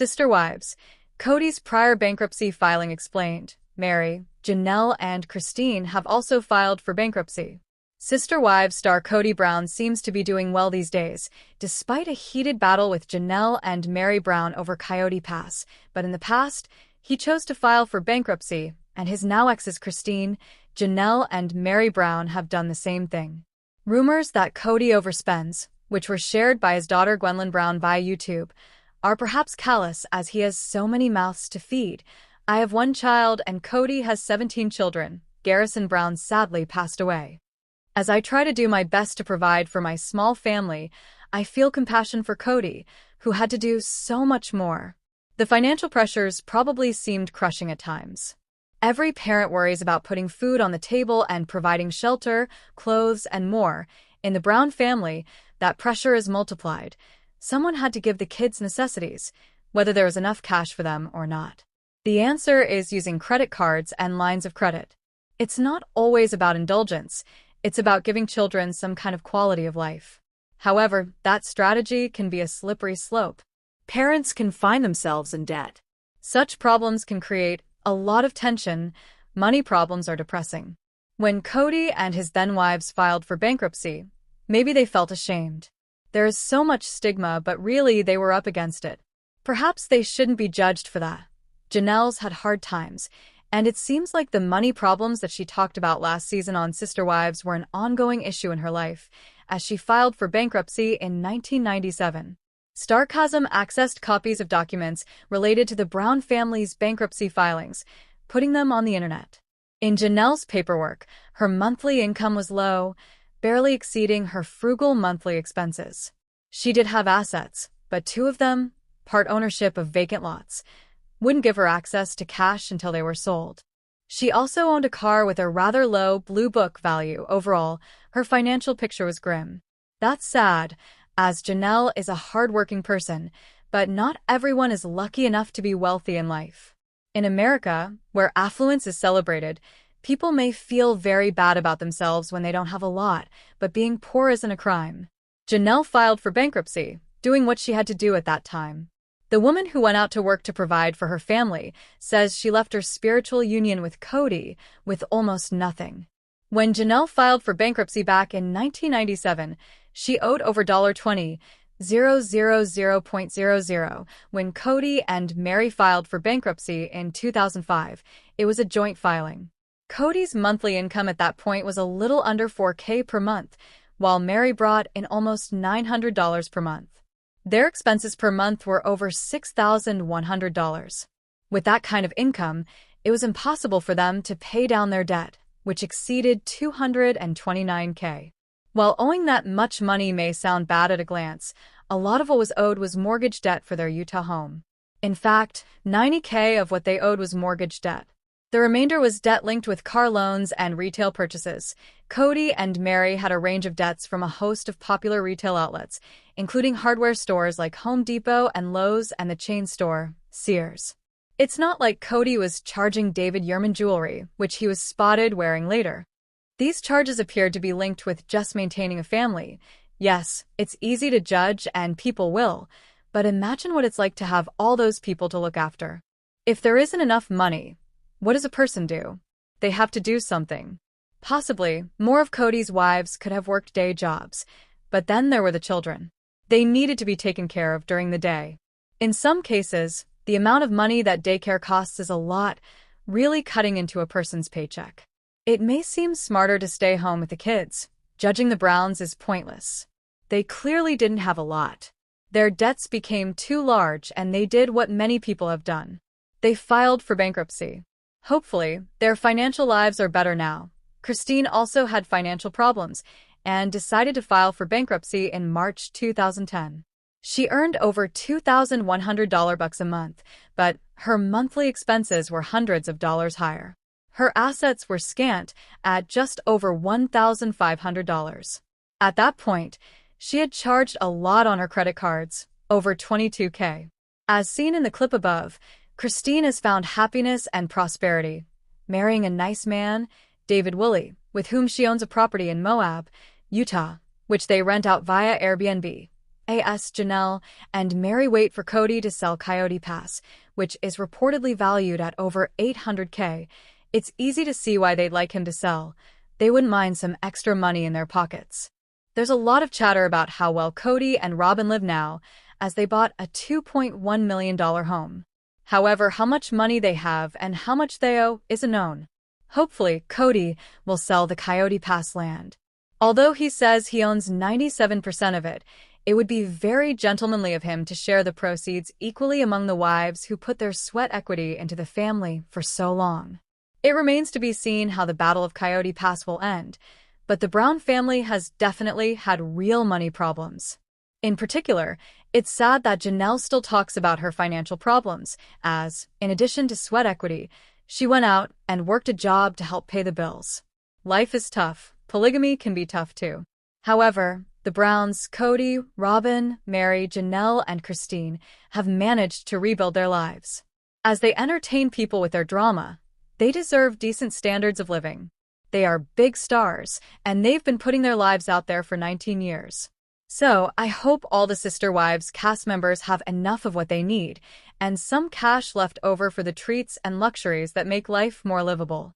Sister wives. Kody's prior bankruptcy filing explained. Meri, Janelle, and Christine have also filed for bankruptcy. Sister Wives star Kody Brown seems to be doing well these days, despite a heated battle with Janelle and Meri Brown over Coyote Pass. But in the past, he chose to file for bankruptcy, and his now exes Christine, Janelle, and Meri Brown have done the same thing. Rumors that Kody overspends, which were shared by his daughter Gwendolyn Brown via YouTube, are perhaps callous as he has so many mouths to feed. I have one child and Kody has 17 children. Garrison Brown sadly passed away. As I try to do my best to provide for my small family, I feel compassion for Kody, who had to do so much more. The financial pressures probably seemed crushing at times. Every parent worries about putting food on the table and providing shelter, clothes, and more. In the Brown family, that pressure is multiplied. Someone had to give the kids necessities, whether there was enough cash for them or not. The answer is using credit cards and lines of credit. It's not always about indulgence. It's about giving children some kind of quality of life. However, that strategy can be a slippery slope. Parents can find themselves in debt. Such problems can create a lot of tension. Money problems are depressing. When Kody and his then-wives filed for bankruptcy, maybe they felt ashamed. There is so much stigma, but really they were up against it. Perhaps they shouldn't be judged for that. Janelle's had hard times, and it seems like the money problems that she talked about last season on Sister Wives were an ongoing issue in her life, as she filed for bankruptcy in 1997. Sarcasm accessed copies of documents related to the Brown family's bankruptcy filings, putting them on the internet. In Janelle's paperwork, her monthly income was low, barely exceeding her frugal monthly expenses. She did have assets, but two of them, part ownership of vacant lots, wouldn't give her access to cash until they were sold. She also owned a car with a rather low blue book value. Overall, her financial picture was grim. That's sad, as Janelle is a hardworking person, but not everyone is lucky enough to be wealthy in life. In America, where affluence is celebrated, people may feel very bad about themselves when they don't have a lot, but being poor isn't a crime. Janelle filed for bankruptcy, doing what she had to do at that time. The woman who went out to work to provide for her family says she left her spiritual union with Kody with almost nothing. When Janelle filed for bankruptcy back in 1997, she owed over $20,000.00. When Kody and Meri filed for bankruptcy in 2005, it was a joint filing. Kody's monthly income at that point was a little under $4,000 per month, while Meri brought in almost $900 per month. Their expenses per month were over $6,100. With that kind of income, it was impossible for them to pay down their debt, which exceeded $229,000. While owing that much money may sound bad at a glance, a lot of what was owed was mortgage debt for their Utah home. In fact, $90,000 of what they owed was mortgage debt. The remainder was debt linked with car loans and retail purchases. Kody and Meri had a range of debts from a host of popular retail outlets, including hardware stores like Home Depot and Lowe's and the chain store, Sears. It's not like Kody was charging David Yurman jewelry, which he was spotted wearing later. These charges appeared to be linked with just maintaining a family. Yes, it's easy to judge and people will, but imagine what it's like to have all those people to look after. If there isn't enough money, what does a person do? They have to do something. Possibly, more of Kody's wives could have worked day jobs, but then there were the children. They needed to be taken care of during the day. In some cases, the amount of money that daycare costs is a lot, really cutting into a person's paycheck. It may seem smarter to stay home with the kids. Judging the Browns is pointless. They clearly didn't have a lot. Their debts became too large and they did what many people have done. They filed for bankruptcy. Hopefully, their financial lives are better now. Christine also had financial problems and decided to file for bankruptcy in March 2010. She earned over $2,100 a month, but her monthly expenses were hundreds of dollars higher. Her assets were scant at just over $1,500. At that point, she had charged a lot on her credit cards, over $22,000. As seen in the clip above, Christine has found happiness and prosperity, marrying a nice man, David Woolley, with whom she owns a property in Moab, Utah, which they rent out via Airbnb. As Janelle and Meri wait for Kody to sell Coyote Pass, which is reportedly valued at over $800K. It's easy to see why they'd like him to sell. They wouldn't mind some extra money in their pockets. There's a lot of chatter about how well Kody and Robin live now, as they bought a $2.1 million home. However, how much money they have and how much they owe isn't known. Hopefully, Kody will sell the Coyote Pass land. Although he says he owns 97% of it, it would be very gentlemanly of him to share the proceeds equally among the wives who put their sweat equity into the family for so long. It remains to be seen how the Battle of Coyote Pass will end, but the Brown family has definitely had real money problems. In particular, it's sad that Janelle still talks about her financial problems, as, in addition to sweat equity, she went out and worked a job to help pay the bills. Life is tough. Polygamy can be tough too. However, the Browns, Kody, Robin, Meri, Janelle, and Christine have managed to rebuild their lives. As they entertain people with their drama, they deserve decent standards of living. They are big stars, and they've been putting their lives out there for 19 years. So, I hope all the Sister Wives cast members have enough of what they need, and some cash left over for the treats and luxuries that make life more livable.